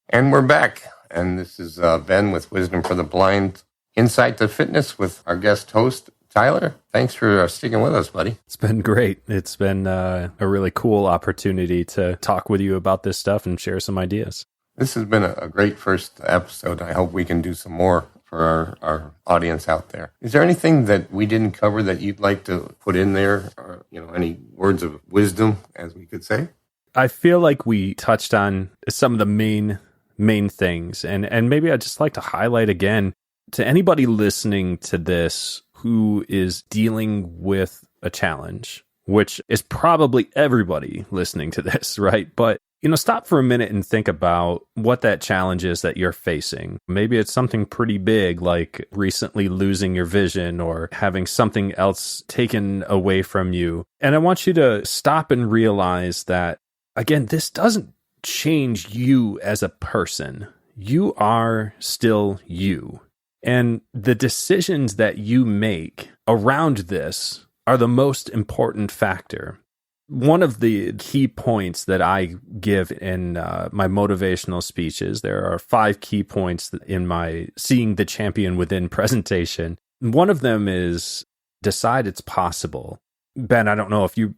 And we're back. And this is Ben with Wisdom for the Blind, Insight to Fitness with our guest host, Tyler. Thanks for sticking with us, buddy. It's been great. It's been a really cool opportunity to talk with you about this stuff and share some ideas. This has been a great first episode. I hope we can do some more for our audience out there. Is there anything that we didn't cover that you'd like to put in there, or any words of wisdom, as we could say? I feel like we touched on some of the main things, and maybe I'd just like to highlight again to anybody listening to this who is dealing with a challenge, which is probably everybody listening to this, right? But stop for a minute and think about what that challenge is that you're facing. Maybe it's something pretty big, like recently losing your vision or having something else taken away from you. And I want you to stop and realize that, again, this doesn't change you as a person. You are still you. And the decisions that you make around this are the most important factor. One of the key points that I give in my motivational speeches, there are 5 key points in my Seeing the Champion Within presentation. One of them is decide it's possible. Ben, I don't know if you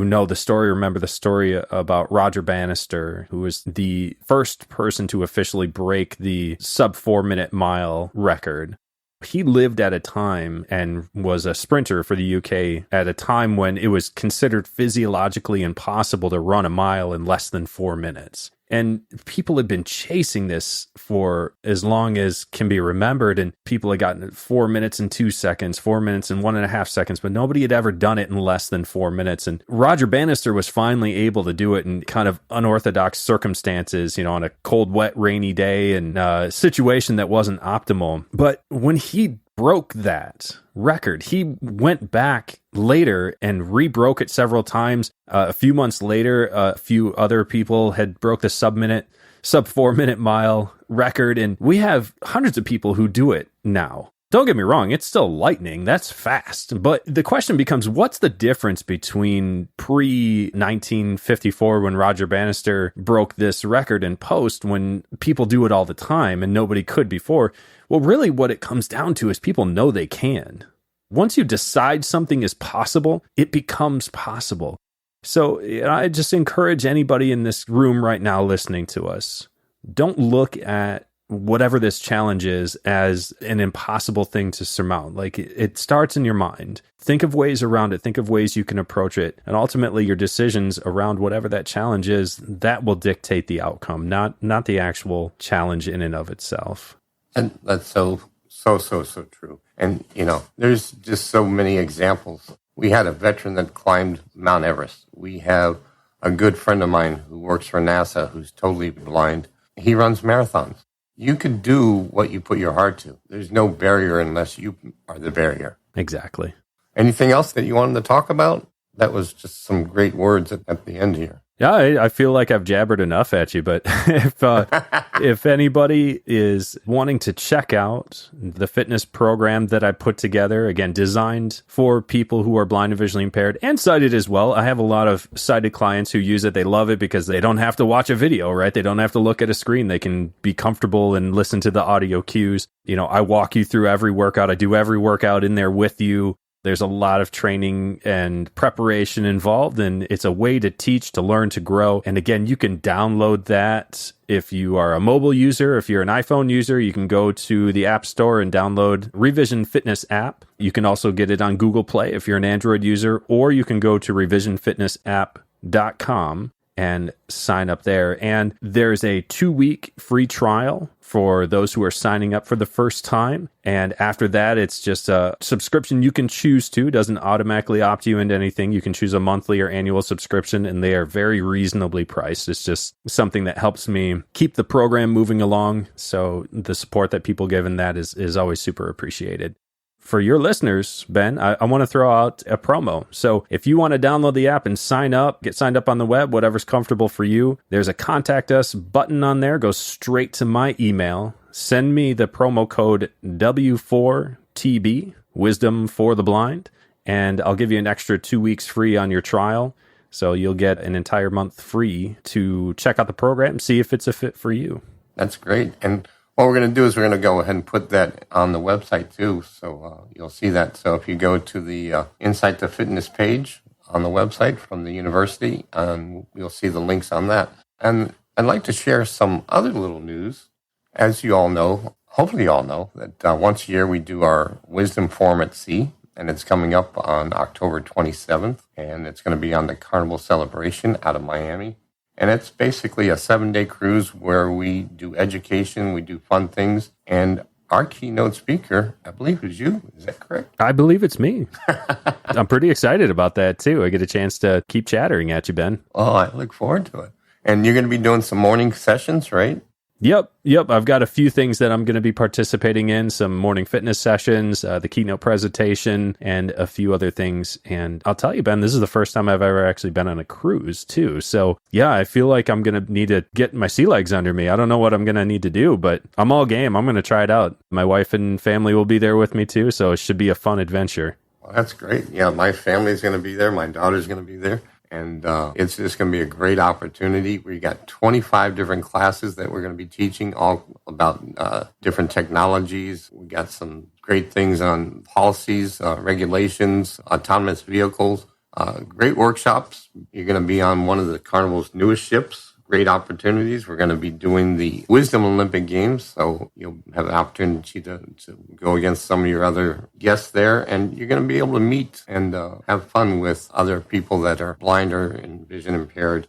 know the story, remember the story about Roger Bannister, who was the first person to officially break the sub 4-minute mile record. He lived at a time and was a sprinter for the UK at a time when it was considered physiologically impossible to run a mile in less than 4 minutes. And people had been chasing this for as long as can be remembered, and people had gotten 4 minutes and 2 seconds, 4 minutes and 1.5 seconds, but nobody had ever done it in less than 4 minutes. And Roger Bannister was finally able to do it in kind of unorthodox circumstances, on a cold, wet, rainy day and a situation that wasn't optimal. But when he broke that record, he went back later and re-broke it several times. A few months later, a few other people had broke the sub 4-minute mile record, and we have hundreds of people who do it now. Don't get me wrong, it's still lightning, that's fast. But the question becomes, what's the difference between pre-1954 when Roger Bannister broke this record and post when people do it all the time and nobody could before? Well, really what it comes down to is people know they can. Once you decide something is possible, it becomes possible. So I just encourage anybody in this room right now listening to us, don't look at whatever this challenge is as an impossible thing to surmount. Like, it starts in your mind. Think of ways around it. Think of ways you can approach it. And ultimately, your decisions around whatever that challenge is, that will dictate the outcome, not the actual challenge in and of itself. And that's so true. And, there's just so many examples. We had a veteran that climbed Mount Everest. We have a good friend of mine who works for NASA who's totally blind. He runs marathons. You can do what you put your heart to. There's no barrier unless you are the barrier. Exactly. Anything else that you wanted to talk about? That was just some great words at the end here. Yeah, I feel like I've jabbered enough at you, but if anybody is wanting to check out the fitness program that I put together, again, designed for people who are blind and visually impaired and sighted as well. I have a lot of sighted clients who use it. They love it because they don't have to watch a video, right? They don't have to look at a screen. They can be comfortable and listen to the audio cues. You know, I walk you through every workout. I do every workout in there with you. There's a lot of training and preparation involved, and it's a way to teach, to learn, to grow. And again, you can download that if you are a mobile user. If you're an iPhone user, you can go to the App Store and download Revision Fitness app. You can also get it on Google Play if you're an Android user, or you can go to revisionfitnessapp.com and sign up there. And there's a 2-week free trial for those who are signing up for the first time. And after that, it's just a subscription you can choose to. It doesn't automatically opt you into anything. You can choose a monthly or annual subscription, and they are very reasonably priced. It's just something that helps me keep the program moving along. So the support that people give in that is always super appreciated. For your listeners, Ben, I want to throw out a promo. So if you want to download the app and sign up, get signed up on the web, whatever's comfortable for you, there's a contact us button on there. Go straight to my email. Send me the promo code W4TB, Wisdom for the Blind, and I'll give you an extra 2 weeks free on your trial. So you'll get an entire month free to check out the program, see if it's a fit for you. That's great. And what we're going to do is we're going to go ahead and put that on the website too, so you'll see that. So if you go to the InSight to Fitness page on the website from the university, you'll see the links on that. And I'd like to share some other little news. As you all know, hopefully you all know, that once a year we do our Wisdom Forum at Sea, and it's coming up on October 27th, and it's going to be on the Carnival Celebration out of Miami. And it's basically a 7-day cruise where we do education, we do fun things, and our keynote speaker, I believe, is you. Is that correct? I believe it's me. I'm pretty excited about that, too. I get a chance to keep chattering at you, Ben. Oh, I look forward to it. And you're going to be doing some morning sessions, right? Yep. I've got a few things that I'm going to be participating in, some morning fitness sessions, the keynote presentation, and a few other things. And I'll tell you, Ben, this is the first time I've ever actually been on a cruise, too. So, yeah, I feel like I'm going to need to get my sea legs under me. I don't know what I'm going to need to do, but I'm all game. I'm going to try it out. My wife and family will be there with me, too, so it should be a fun adventure. Well, that's great. Yeah, my family's going to be there. My daughter's going to be there. And it's just going to be a great opportunity. We got 25 different classes that we're going to be teaching, all about different technologies. We got some great things on policies, regulations, autonomous vehicles, great workshops. You're going to be on one of the Carnival's newest ships. Great opportunities. We're going to be doing the Wisdom Olympic Games, so you'll have an opportunity to go against some of your other guests there, and you're going to be able to meet and have fun with other people that are blind or vision impaired.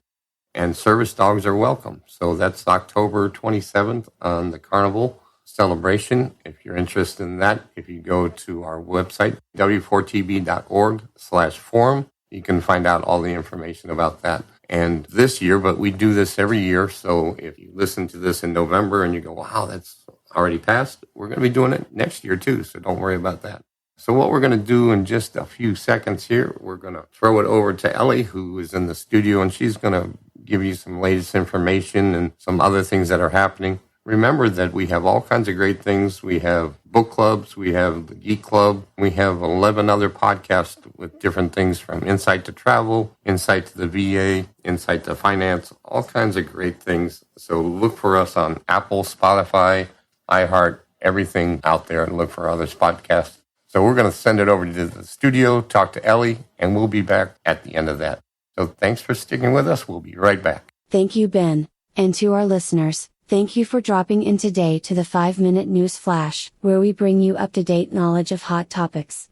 And service dogs are welcome. So that's October 27th on the Carnival Celebration. If you're interested in that, if you go to our website, w4tb.org/forum, you can find out all the information about that. And this year, but we do this every year, so if you listen to this in November and you go, wow, that's already passed, we're going to be doing it next year too, so don't worry about that. So what we're going to do in just a few seconds here, we're going to throw it over to Ellie, who is in the studio, and she's going to give you some latest information and some other things that are happening. Remember that we have all kinds of great things. We have book clubs, we have the Geek Club, we have 11 other podcasts with different things from Insight to Travel, Insight to the VA, Insight to Finance, all kinds of great things. So look for us on Apple, Spotify, iHeart, everything out there, and look for other podcasts. So we're going to send it over to the studio, talk to Ellie, and we'll be back at the end of that. So thanks for sticking with us. We'll be right back. Thank you, Ben. And to our listeners, thank you for dropping in today to the 5-Minute News Flash, where we bring you up-to-date knowledge of hot topics.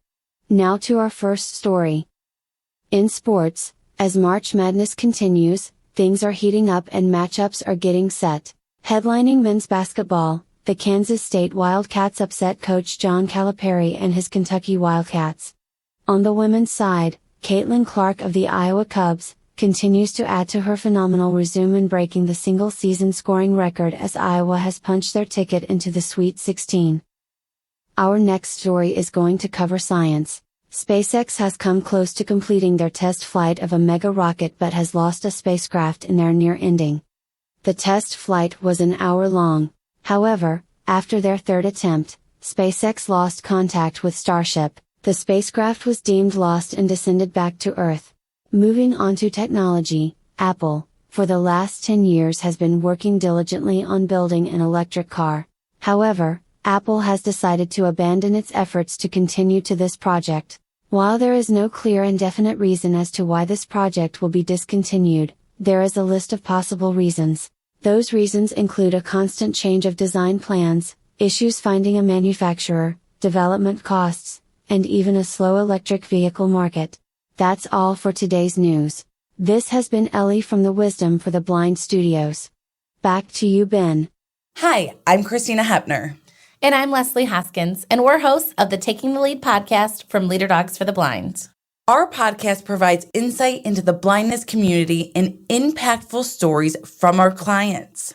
Now to our first story. In sports, as March Madness continues, things are heating up and matchups are getting set. Headlining men's basketball, the Kansas State Wildcats upset coach John Calipari and his Kentucky Wildcats. On the women's side, Caitlin Clark of the Iowa Cubs continues to add to her phenomenal resume in breaking the single-season scoring record as Iowa has punched their ticket into the Sweet 16. Our next story is going to cover science. SpaceX has come close to completing their test flight of a mega rocket but has lost a spacecraft in their near ending. The test flight was an hour long. However, after their third attempt, SpaceX lost contact with Starship. The spacecraft was deemed lost and descended back to Earth. Moving on to technology, Apple, for the last 10 years has been working diligently on building an electric car. However, Apple has decided to abandon its efforts to continue to this project. While there is no clear and definite reason as to why this project will be discontinued, there is a list of possible reasons. Those reasons include a constant change of design plans, issues finding a manufacturer, development costs, and even a slow electric vehicle market. That's all for today's news. This has been Ellie from the Wisdom for the Blind Studios. Back to you, Ben. Hi, I'm Christina Hepner. And I'm Leslie Hoskins, and we're hosts of the Taking the Lead podcast from Leader Dogs for the Blind. Our podcast provides insight into the blindness community and impactful stories from our clients.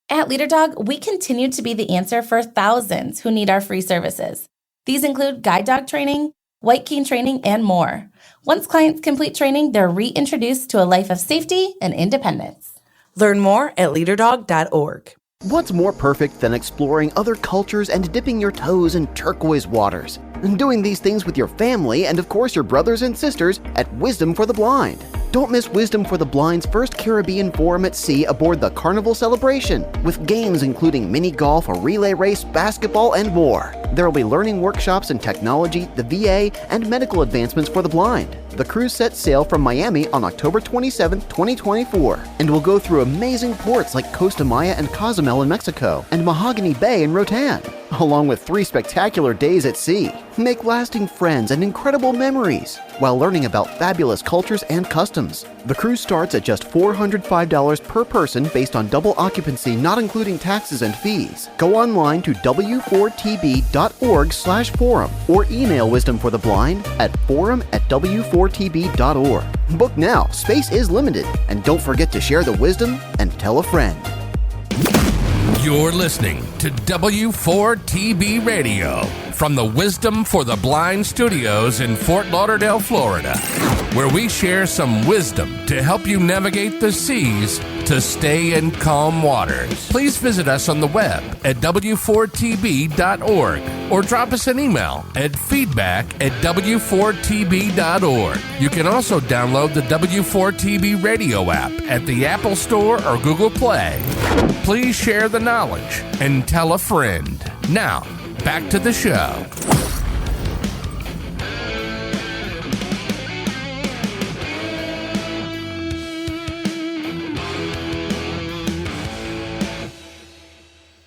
At Leader Dog, we continue to be the answer for thousands who need our free services. These include guide dog training, white cane training, and more. Once clients complete training, they're reintroduced to a life of safety and independence. Learn more at leaderdog.org. What's more perfect than exploring other cultures and dipping your toes in turquoise waters? And doing these things with your family and, of course, your brothers and sisters at Wisdom for the Blind. Don't miss Wisdom for the Blind's first Caribbean Forum at Sea aboard the Carnival Celebration, with games including mini golf, a relay race, basketball, and more. There will be learning workshops in technology, the VA, and medical advancements for the blind. The cruise sets sail from Miami on October 27, 2024, and will go through amazing ports like Costa Maya and Cozumel in Mexico, and Mahogany Bay in Roatan, along with 3 spectacular days at sea. Make lasting friends and incredible memories while learning about fabulous cultures and customs. The cruise starts at just $405 per person based on double occupancy, not including taxes and fees. Go online to w4tb.org/forum or email Wisdom for the Blind at forum@w4tb.org. Book now, space is limited, and don't forget to share the wisdom and tell a friend. You're listening to W4TB Radio from the Wisdom for the Blind Studios in Fort Lauderdale, Florida, where we share some wisdom to help you navigate the seas to stay in calm waters. Please visit us on the web at w4tb.org or drop us an email at feedback@w4tb.org. You can also download the W4TB Radio app at the Apple Store or Google Play. Please share the knowledge and tell a friend. Now, back to the show.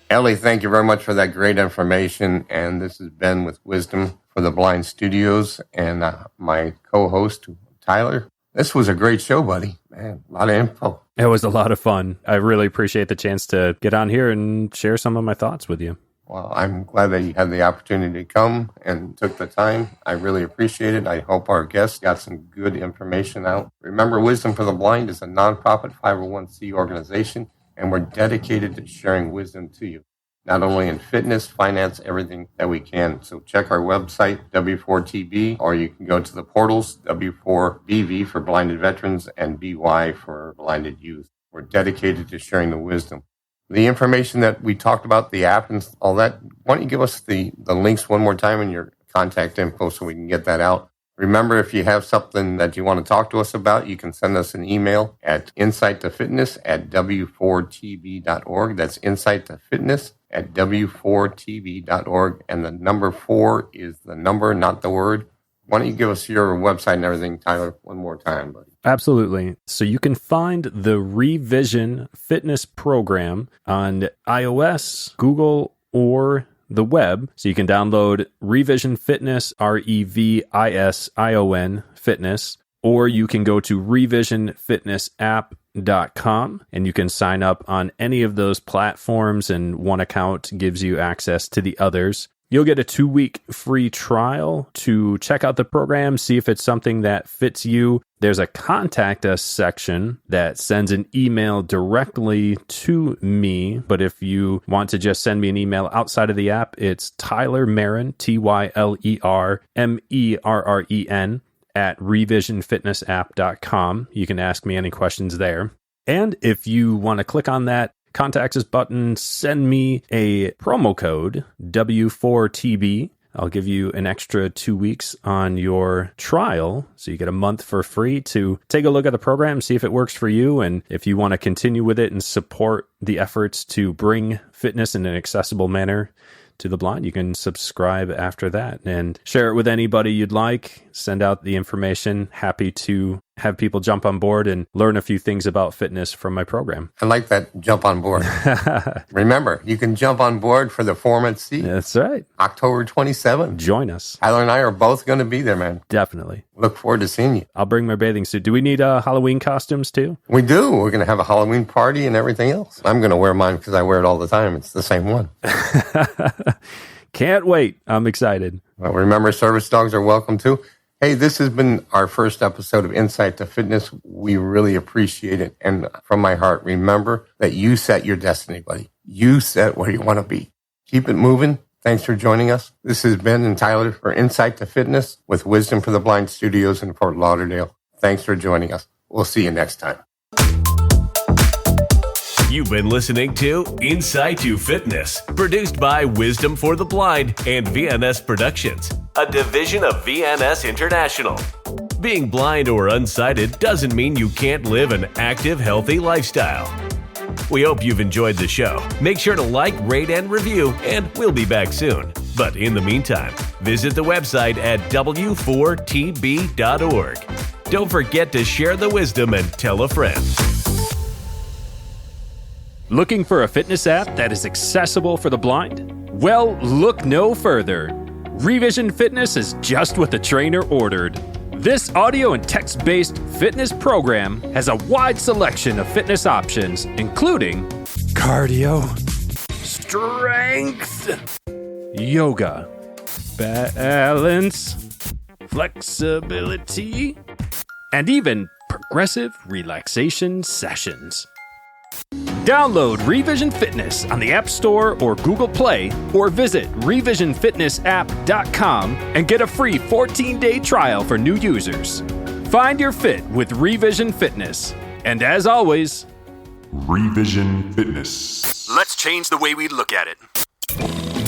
Ellie, thank you very much for that great information. And this is Ben with Wisdom for the Blind Studios and my co-host, Tyler. This was a great show, buddy. Man, a lot of info. It was a lot of fun. I really appreciate the chance to get on here and share some of my thoughts with you. Well, I'm glad that you had the opportunity to come and took the time. I really appreciate it. I hope our guests got some good information out. Remember, Wisdom for the Blind is a nonprofit 501c organization, and we're dedicated to sharing wisdom to you, not only in fitness, finance, everything that we can. So check our website, W4TB, or you can go to the portals, W4BV for blinded veterans and BY for blinded youth. We're dedicated to sharing the wisdom. The information that we talked about, the app and all that, why don't you give us the links one more time and your contact info so we can get that out. Remember, if you have something that you want to talk to us about, you can send us an email at insighttofitness@w4tb.org. That's insighttofitness@w4tb.org. And the number 4 is the number, not the word. Why don't you give us your website and everything, Tyler, one more time, buddy? Absolutely. So you can find the Revision Fitness program on iOS, Google, or the web. So you can download Revision Fitness, REVISION Fitness, or you can go to revisionfitnessapp.com and you can sign up on any of those platforms, and one account gives you access to the others. You'll get a 2-week free trial to check out the program, see if it's something that fits you. There's a contact us section that sends an email directly to me. But if you want to just send me an email outside of the app, it's Tyler Merren, TylerMerren, at revisionfitnessapp.com. You can ask me any questions there. And if you want to click on that Contact Us button, send me a promo code, W4TB. I'll give you an extra 2 weeks on your trial. So you get a month for free to take a look at the program, see if it works for you. And if you want to continue with it and support the efforts to bring fitness in an accessible manner to the blind, you can subscribe after that and share it with anybody you'd like. Send out the information. Happy to have people jump on board and learn a few things about fitness from my program. I like that jump on board. Remember, you can jump on board for the Form at Sea. That's right. October 27th. Join us. Tyler and I are both going to be there, man. Definitely. Look forward to seeing you. I'll bring my bathing suit. Do we need Halloween costumes too? We do. We're going to have a Halloween party and everything else. I'm going to wear mine because I wear it all the time. It's the same one. Can't wait. I'm excited. Well, remember, service dogs are welcome too. Hey, this has been our first episode of Insight to Fitness. We really appreciate it. And from my heart, remember that you set your destiny, buddy. You set where you want to be. Keep it moving. Thanks for joining us. This is Ben and Tyler for Insight to Fitness with Wisdom for the Blind Studios in Fort Lauderdale. Thanks for joining us. We'll see you next time. You've been listening to Insight to Fitness, produced by Wisdom for the Blind and VNS Productions, a division of VNS International. Being blind or unsighted doesn't mean you can't live an active, healthy lifestyle. We hope you've enjoyed the show. Make sure to like, rate, and review, and we'll be back soon. But in the meantime, visit the website at w4tb.org. Don't forget to share the wisdom and tell a friend. Looking for a fitness app that is accessible for the blind? Well, look no further. Revision Fitness is just what the trainer ordered. This audio and text-based fitness program has a wide selection of fitness options, including cardio, strength, yoga, balance, flexibility, and even progressive relaxation sessions. Download Revision Fitness on the App Store or Google Play, or visit revisionfitnessapp.com and get a free 14-day trial for new users. Find your fit with Revision Fitness. And as always, Revision Fitness. Let's change the way we look at it.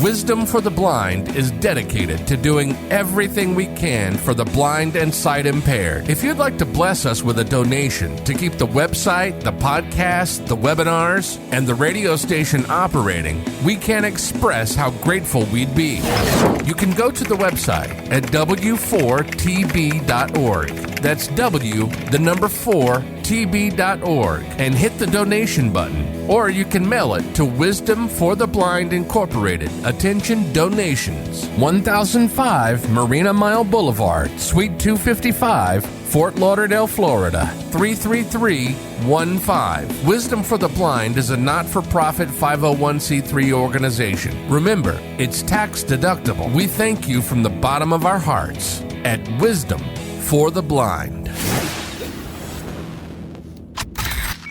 Wisdom for the Blind is dedicated to doing everything we can for the blind and sight impaired. If you'd like to bless us with a donation to keep the website, the podcast, the webinars, and the radio station operating, we can't express how grateful we'd be. You can go to the website at w4tb.org. That's w4tb.org and hit the donation button. Or you can mail it to Wisdom for the Blind Incorporated. Attention donations. 1005 Marina Mile Boulevard, Suite 255, Fort Lauderdale, Florida, 33315. Wisdom for the Blind is a not-for-profit 501c3 organization. Remember, it's tax deductible. We thank you from the bottom of our hearts at Wisdom for the Blind.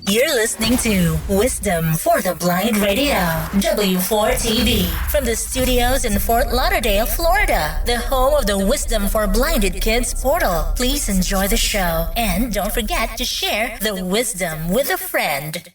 You're listening to Wisdom for the Blind Radio, W4TV, from the studios in Fort Lauderdale, Florida, the home of the Wisdom for Blinded Kids portal. Please enjoy the show, and don't forget to share the wisdom with a friend.